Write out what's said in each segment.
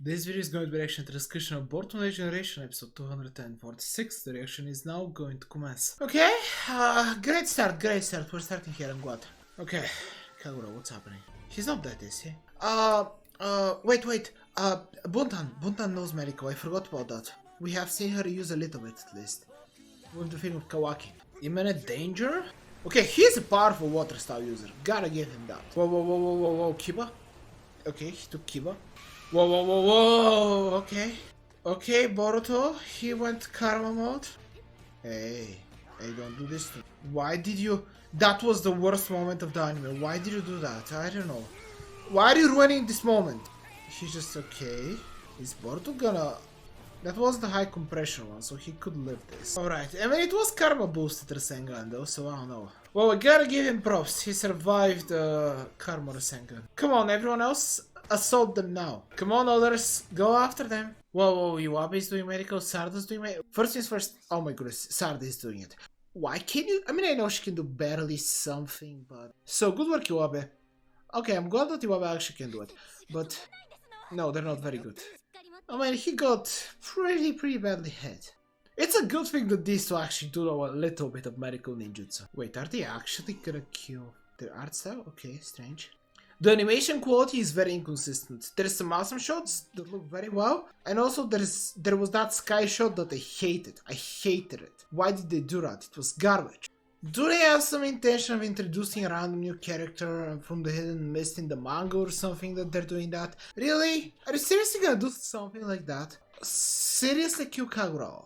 This video is going to be reaction to the discussion of Boruto Generation episode 246. The reaction is now going to commence. Okay, great start. We're starting here, I'm glad. Okay, Kagura, what's happening? He's not dead, is he? Wait. Buntan knows medical, I forgot about that. We have seen her use a little bit at least. With the thing of Kawaki. Imminent danger? Okay, he's a powerful water style user. Gotta give him that. Whoa, Kiba? Okay, he took Kiba. Whoa, okay, Boruto, he went karma mode. Hey, don't do this to me. Why did you... That was the worst moment of the anime. Why did you do that? I don't know. Why are you ruining this moment? He's just okay. Is Boruto gonna... That was the high compression one, so he could live this. Alright, I mean it was karma boosted Rasengan though, so I don't know. Well, we gotta give him props. He survived karma Rasengan. Come on, everyone else, assault them now. Come on, others, go after them. Whoa, Iwabe is doing medical, Sarda's doing medical. First things first, oh my goodness, Sarda is doing it. Why can you? I mean, I know she can do barely something, but... So, good work, Iwabe. Okay, I'm glad that Iwabe actually can do it, but... No, they're not very good. I mean, he got pretty badly hit. It's a good thing that these two actually do a little bit of medical ninjutsu. Wait, are they actually gonna kill their art style? Okay, strange. The animation quality is very inconsistent. There's some awesome shots that look very well, and also there was that sky shot that I hated. I hated it. Why did they do that? It was garbage. Do they have some intention of introducing a random new character from the hidden mist in the manga or something that they're doing that? Really? Are you seriously gonna do something like that? Seriously, kill Kagura?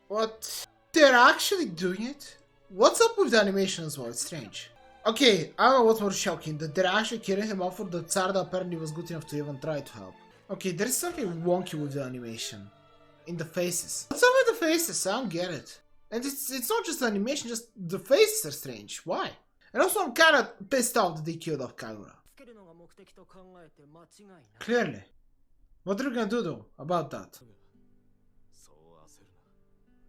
What? They're actually doing it? What's up with the animation as well? It's strange. Okay, I don't know what's more shocking, that they're actually killing him off, or that Sarda apparently was good enough to even try to help. Okay, there's something wonky with the animation. In the faces. What's up with the faces? I don't get it. And it's not just the animation, just the faces are strange. Why? And also I'm kinda pissed off that they killed off Kagura. Clearly. What are you gonna do though about that?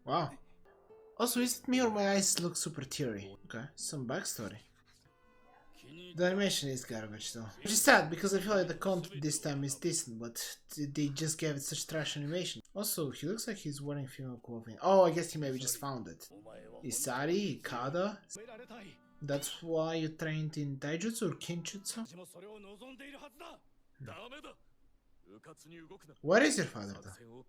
Wow. Also, is it me or my eyes look super teary? Okay, some backstory. The animation is garbage though. Which is sad because I feel like the content this time is decent, but they just gave it such trash animation. Also, he looks like he's wearing female clothing. Oh, I guess he maybe just found it. Isari, Ikada. That's why you trained in Taijutsu or Kinjutsu? Where is your father though?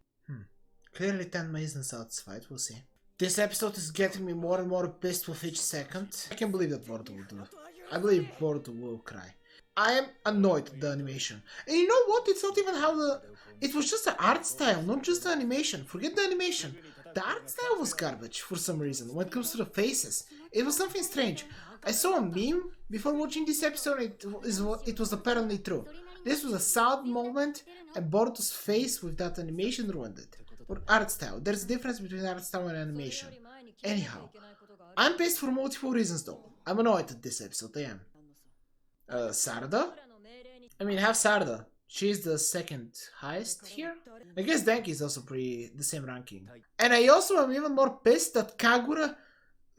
Clearly Tenma isn't satisfied, we'll see. This episode is getting me more and more pissed with each second. I can't believe that Boruto will do it. I believe Boruto will cry. I am annoyed at the animation. And you know what? It's not even how the... It was just the art style, not just the animation. Forget the animation. The art style was garbage for some reason. When it comes to the faces, it was something strange. I saw a meme before watching this episode. It was apparently true. This was a sad moment, and Boruto's face with that animation ruined it. Or art style. There's a difference between art style and animation. Anyhow, I'm pissed for multiple reasons though. I'm annoyed at this episode, I am. Sarda? I mean, have Sarda. She's the second highest here. I guess Denki is also the same ranking. And I also am even more pissed that Kagura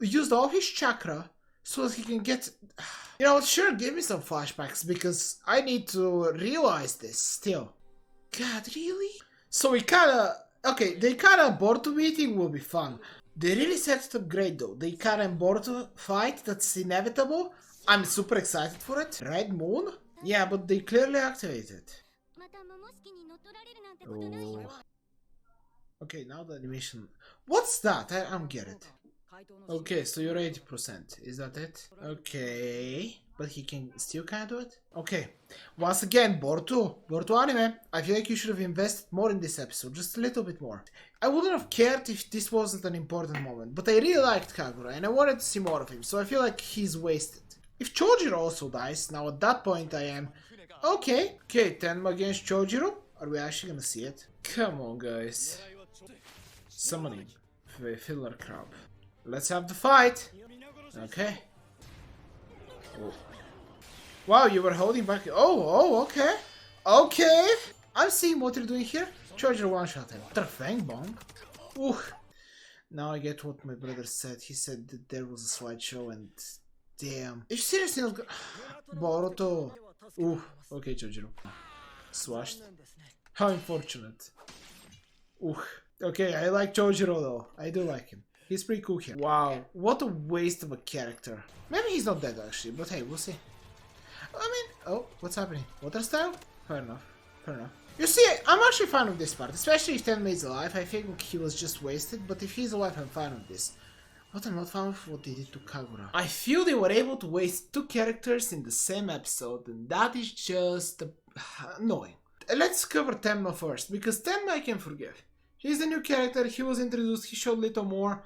used all his chakra so that he can get... You know, sure, give me some flashbacks because I need to realize this still. God, really? So we kinda... Okay, the Ikara and Boruto meeting will be fun. They really set it up great though. The Ikara and Boruto fight, that's inevitable. I'm super excited for it. Red Moon? Yeah, but they clearly activated. Oh. Okay, now the animation. What's that? I don't get it. Okay, so you're 80%. Is that it? Okay. But he can still kind of do it? Okay. Once again, Boruto anime. I feel like you should have invested more in this episode. Just a little bit more. I wouldn't have cared if this wasn't an important moment. But I really liked Kagura and I wanted to see more of him. So I feel like he's wasted. If Chojiro also dies, now at that point I am... Okay. Okay, Tenma against Chojiro. Are we actually gonna see it? Come on, guys. Summoning. Filler crab. Let's have the fight. Okay. Oh. Wow, you were holding back. Oh, okay. Okay. I'm seeing what you're doing here. Chojiro one-shot him. What a fang bomb. Ooh. Now I get what my brother said. He said that there was a slideshow and... Damn. Are you seriously not Boruto. Ooh. Okay, Chojiro. Swashed. How unfortunate. Ooh. Okay, I like Chojiro though. I do like him. He's pretty cool here. Wow, what a waste of a character. Maybe he's not dead actually, but hey, we'll see. I mean, oh, what's happening? Water style? Fair enough. Fair enough. You see, I'm actually fine with this part, especially if Tenma is alive. I think he was just wasted, but if he's alive, I'm fine with this. What I'm not fine with what they did to Kagura. I feel they were able to waste two characters in the same episode, and that is just annoying. Let's cover Tenma first, because Tenma I can forgive. He's a new character, he was introduced, he showed little more.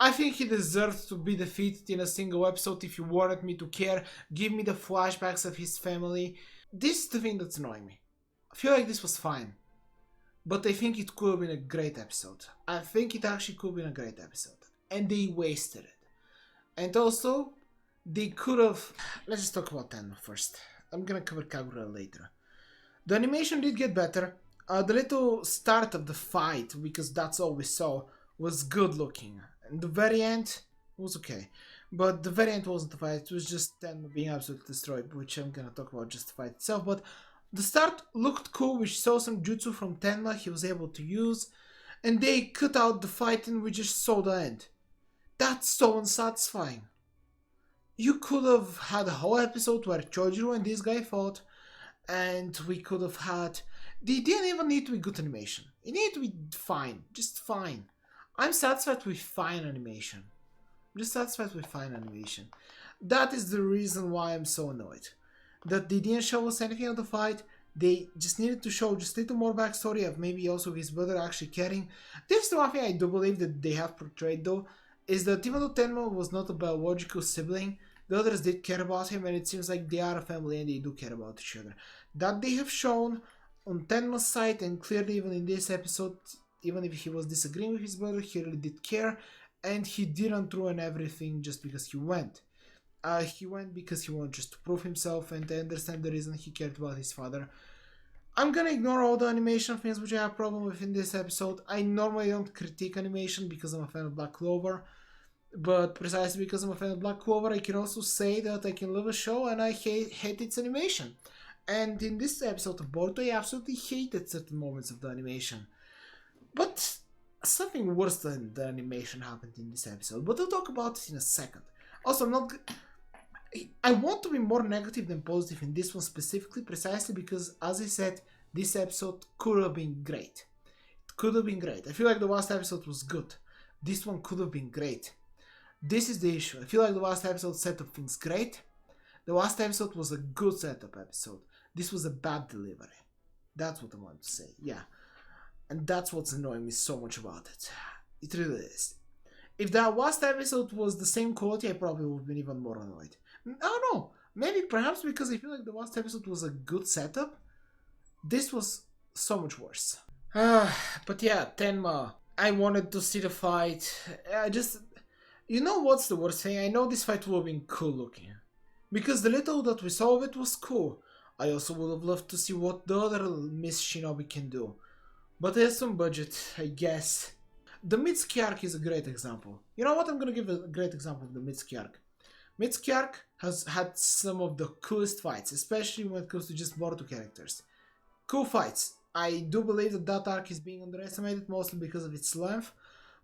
I think he deserved to be defeated in a single episode. If you wanted me to care, give me the flashbacks of his family. This is the thing that's annoying me. I feel like this was fine, but I think it could have been a great episode. I think it actually could have been a great episode, and they wasted it. And also, they could have... Let's just talk about Tenma first. I'm gonna cover Kagura later. The animation did get better. The little start of the fight, because that's all we saw, was good looking. And the very end was okay. But the very end wasn't the fight, it was just Tenma being absolutely destroyed, which I'm gonna talk about just the fight itself. But the start looked cool, we saw some jutsu from Tenma he was able to use, and they cut out the fight and we just saw the end. That's so unsatisfying. You could have had a whole episode where Chojiro and this guy fought, and we could have had... They didn't even need to be good animation. It needed to be fine, just fine. I'm satisfied with fine animation. I'm just satisfied with fine animation. That is the reason why I'm so annoyed. That they didn't show us anything of the fight. They just needed to show just a little more backstory of maybe also his brother actually caring. This is the one thing I do believe that they have portrayed though, is that even though Tenma was not a biological sibling, the others did care about him, and it seems like they are a family and they do care about each other. That they have shown on Tenma's side, and clearly even in this episode, even if he was disagreeing with his brother, he really did care, and he didn't ruin everything just because he went. He went because he wanted just to prove himself, and I understand the reason he cared about his father. I'm gonna ignore all the animation things which I have a problem with in this episode. I normally don't critique animation because I'm a fan of Black Clover, but precisely because I'm a fan of Black Clover, I can also say that I can love a show and I hate its animation. And in this episode of Boruto, I absolutely hated certain moments of the animation. But something worse than the animation happened in this episode, but I'll talk about it in a second. Also, I want to be more negative than positive in this one specifically, precisely because, as I said, this episode could have been great. It could have been great. I feel like the last episode was good. This one could have been great. This is the issue. I feel like the last episode set up things great. The last episode was a good setup episode. This was a bad delivery. That's what I want to say, yeah. And that's what's annoying me so much about it. It really is. If that last episode was the same quality, I probably would have been even more annoyed. I don't know. Maybe perhaps because I feel like the last episode was a good setup. This was so much worse. But yeah, Tenma. I wanted to see the fight. You know what's the worst thing? I know this fight would have been cool looking. Because the little that we saw of it was cool. I also would have loved to see what the other Miss Shinobi can do. But there's some budget, I guess. The Mitsuki arc is a great example. You know what? I'm gonna give a great example of the Mitsuki arc. Mitsuki arc has had some of the coolest fights, especially when it comes to just Boruto characters. Cool fights. I do believe that that arc is being underestimated, mostly because of its length,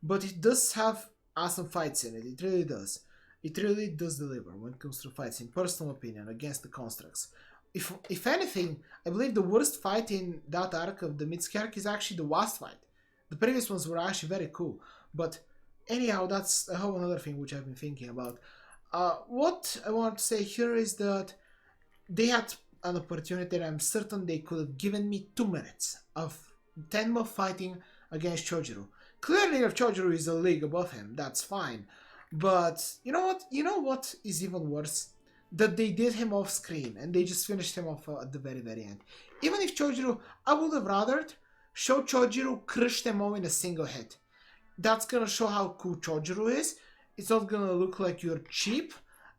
but it does have awesome fights in it. It really does. It really does deliver when it comes to fights, in personal opinion, against the constructs. If anything, I believe the worst fight in that arc of the Mitsuki arc is actually the last fight. The previous ones were actually very cool, but anyhow, that's a whole another thing which I've been thinking about. What I want to say here is that they had an opportunity, and I'm certain they could have given me 2 minutes of Tenma fighting against Chojiro. Clearly, if Chojiro is a league above him, that's fine. But you know what? You know what is even worse? That they did him off screen and they just finished him off at the very, very end. Even if Chojiro, I would have rather show Chojiro crush them all in a single hit. That's gonna show how cool Chojiro is. It's not gonna look like you're cheap,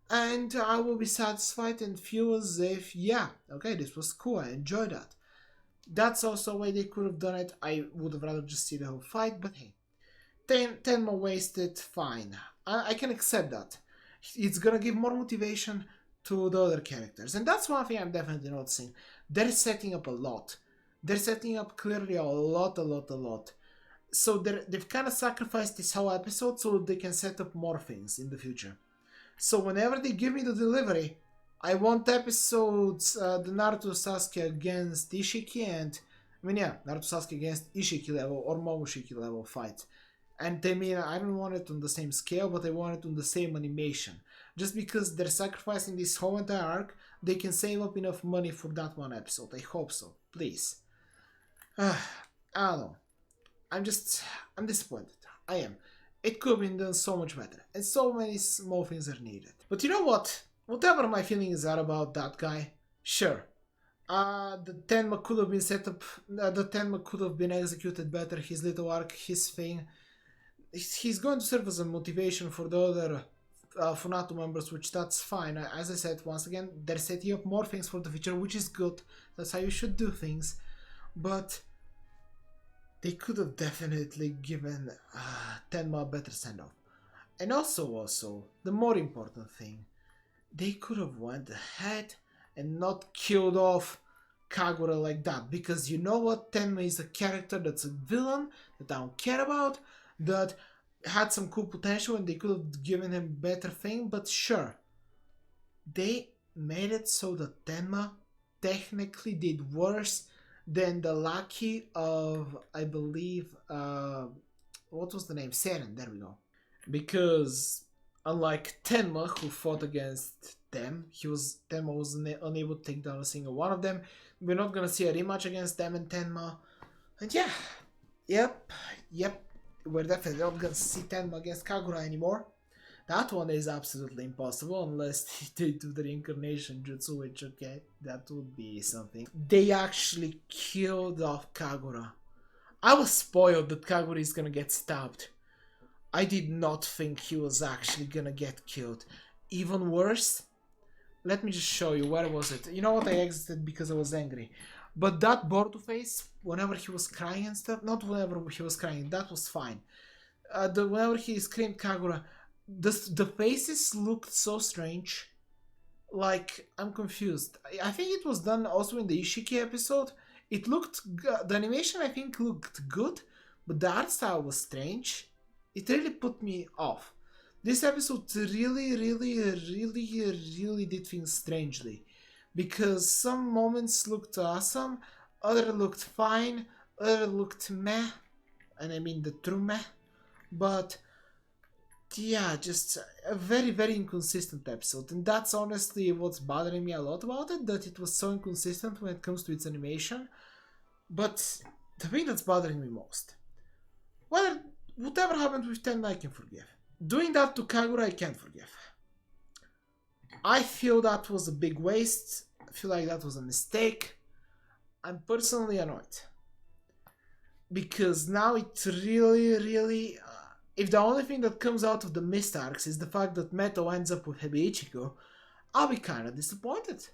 and I will be satisfied and feel as if, yeah, okay, this was cool, I enjoyed that. That's also a way they could have done it. I would have rather just see the whole fight, but hey. Tenma wasted, fine. I can accept that. It's gonna give more motivation to the other characters. And that's one thing I'm definitely noticing. They're setting up a lot. They're setting up clearly a lot. So they've kind of sacrificed this whole episode so they can set up more things in the future. So whenever they give me the delivery, I want episodes, the Naruto Sasuke against Ishiki and... Naruto Sasuke against Ishiki level or Momoshiki level fight. And I don't want it on the same scale, but I want it on the same animation. Just because they're sacrificing this whole entire arc, they can save up enough money for that one episode. I hope so. Please. I don't know. I'm disappointed. I am. It could have been done so much better. And so many small things are needed. But you know what? Whatever my feelings are about that guy, sure. The Tenma could have been set up, the Tenma could have been executed better, his little arc, his thing. He's going to serve as a motivation for the other Funato members, which that's fine. As I said, once again, they're setting up more things for the future, which is good. That's how you should do things. But they could have definitely given Tenma a better send-off. And also, the more important thing, they could have went ahead and not killed off Kagura like that. Because you know what? Tenma is a character that's a villain that I don't care about, that had some cool potential and they could have given him better thing, but sure. They made it so that Tenma technically did worse than the Lucky of, I believe, what was the name? Seren, there we go. Because unlike Tenma, who fought against them, Tenma was unable to take down a single one of them. We're not gonna see a rematch against them and Tenma. And yeah, yep, we're definitely not gonna see Tenma against Kagura anymore. That one is absolutely impossible unless they do the reincarnation jutsu, which, okay, that would be something. They actually killed off Kagura. I was spoiled that Kagura is gonna get stabbed. I did not think he was actually gonna get killed. Even worse, let me just show you, where was it? You know what, I exited because I was angry. But that Boruto face, whenever he was crying and stuff, not whenever he was crying, that was fine. Whenever he screamed Kagura, the faces looked so strange. Like, I'm confused. I think it was done also in the Ishiki episode. It looked, the animation I think looked good, but the art style was strange. It really put me off. This episode really did things strangely. Because some moments looked awesome, other looked fine, other looked meh. And I mean the true meh. But yeah, just a very inconsistent episode. And that's honestly what's bothering me a lot about it, that it was so inconsistent when it comes to its animation. But the thing that's bothering me most, whatever happened with Tenma I can forgive. Doing that to Kagura I can't forgive. I feel that was a big waste. I feel like that was a mistake. I'm personally annoyed. Because now it really... if the only thing that comes out of the mist arcs is the fact that Meto ends up with Hebi Ichigo, I'll be kinda disappointed.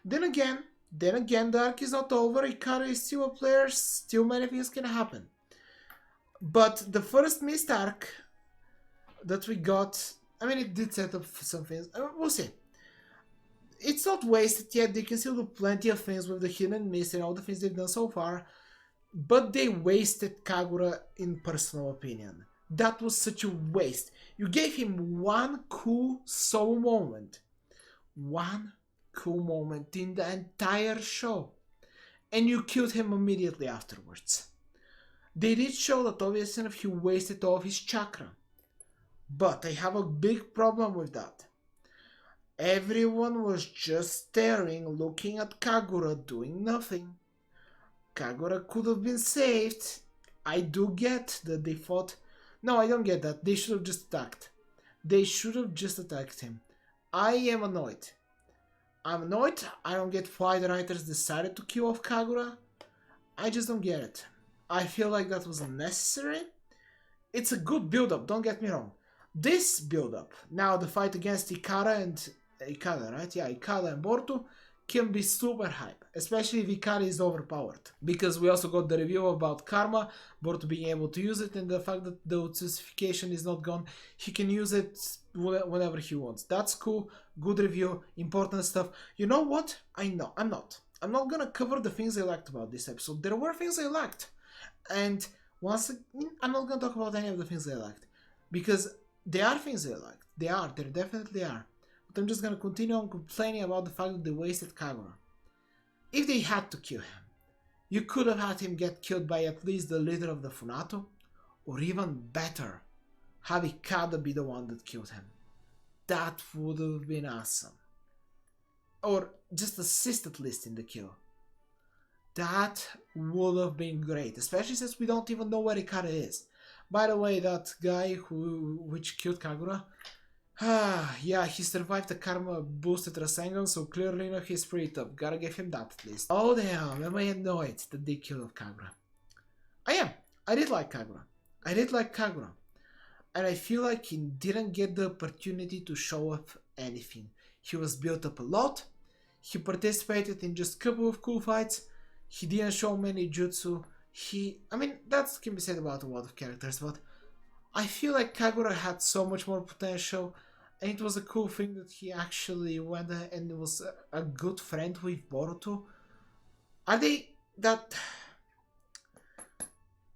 Then again, the arc is not over, Ikari is still a player, still many things can happen. But the first mist arc that we got, I mean, it did set up some things. We'll see. It's not wasted yet. They can still do plenty of things with the Hidden Mist and all the things they've done so far. But they wasted Kagura, in personal opinion. That was such a waste. You gave him one cool soul moment. One cool moment in the entire show. And you killed him immediately afterwards. They did show that obviously enough he wasted all of his chakra. But I have a big problem with that. Everyone was just staring, looking at Kagura, doing nothing. Kagura could have been saved. I do get that they fought. No, I don't get that. They should have just attacked. They should have just attacked him. I am annoyed. I'm annoyed. I don't get why the writers decided to kill off Kagura. I just don't get it. I feel like that was unnecessary. It's a good build-up, don't get me wrong. This build-up, now the fight against Ikara, right? Yeah, Ikara and Boruto, can be super hype, especially if Ikari is overpowered. Because we also got the review about Karma, Boruto being able to use it, and the fact that the justification is not gone, he can use it whenever he wants. That's cool, good review, important stuff. You know what? I'm not gonna cover the things I liked about this episode. There were things I liked. And once again, I'm not gonna talk about any of the things I liked. Because there are things I liked. There definitely are. But I'm just gonna continue on complaining about the fact that they wasted Kagura. If they had to kill him, you could have had him get killed by at least the leader of the Funato, or even better, have Ikada be the one that killed him. That would have been awesome. Or just assist at least in the kill. That would have been great, especially since we don't even know where Ikada is. By the way, that guy which killed Kagura, yeah, he survived the karma boosted Rasengan, so clearly he's pretty tough. Gotta give him that at least. Oh damn, am I annoyed that they killed Kagura? I am. I did like Kagura. And I feel like he didn't get the opportunity to show up anything. He was built up a lot. He participated in just a couple of cool fights. He didn't show many jutsu. I mean, that can be said about a lot of characters, but I feel like Kagura had so much more potential, and it was a cool thing that he actually went and was a good friend with Boruto. Are they that...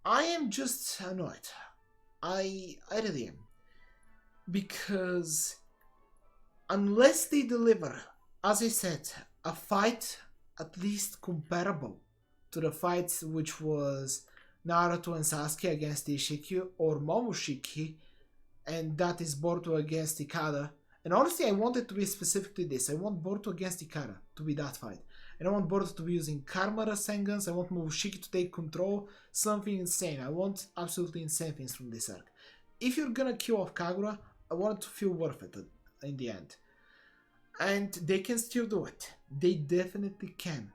I am just annoyed. I really am. Because unless they deliver, as I said, a fight at least comparable to the fights which was Naruto and Sasuke against Ishiki or Momoshiki, and that is Boruto against Ikada. And honestly, I want it to be specifically this. I want Boruto against Ikada to be that fight. And I want Boruto to be using Karma Rasengans. I want Momoshiki to take control. Something insane. I want absolutely insane things from this arc. If you're gonna kill off Kagura, I want it to feel worth it in the end. And they can still do it. They definitely can.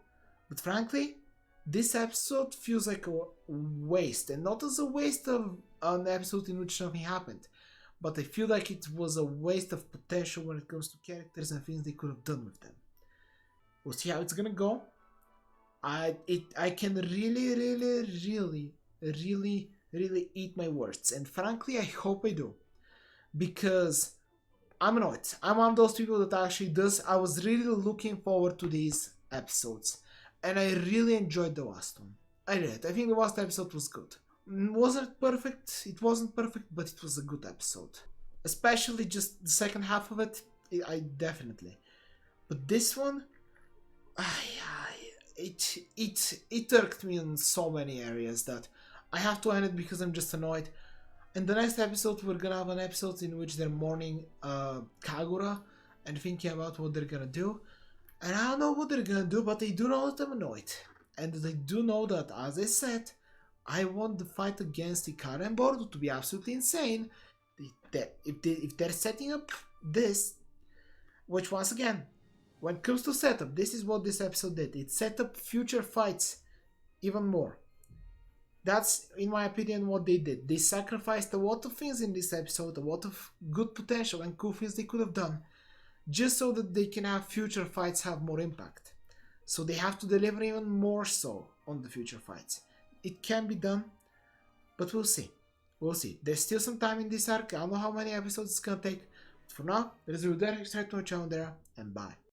But frankly, this episode feels like a waste. And not as a waste of an episode in which nothing happened. But I feel like it was a waste of potential when it comes to characters and things they could have done with them. We'll see how it's gonna go. I can really eat my words. And frankly, I hope I do. Because I'm annoyed. I'm one of those people that actually does. I was really looking forward to these episodes. And I really enjoyed the last one. I did. I think the last episode was good. Wasn't it perfect? It wasn't perfect, but it was a good episode. Especially just the second half of it, I definitely. But this one, it irked me in so many areas that I have to end it because I'm just annoyed. In the next episode, we're gonna have an episode in which they're mourning Kagura and thinking about what they're gonna do. And I don't know what they're gonna do, but they do know that I'm annoyed. And they do know that, as I said, I want the fight against Ikara and Boruto to be absolutely insane. If they're setting up this, which once again, when it comes to setup, this is what this episode did. It set up future fights even more. That's, in my opinion, what they did. They sacrificed a lot of things in this episode, a lot of good potential and cool things they could have done, just so that they can have future fights have more impact. So they have to deliver even more so on the future fights. It can be done, but we'll see. We'll see. There's still some time in this arc. I don't know how many episodes it's gonna take. But for now, there's a there. Subscribe to my channel there, and bye.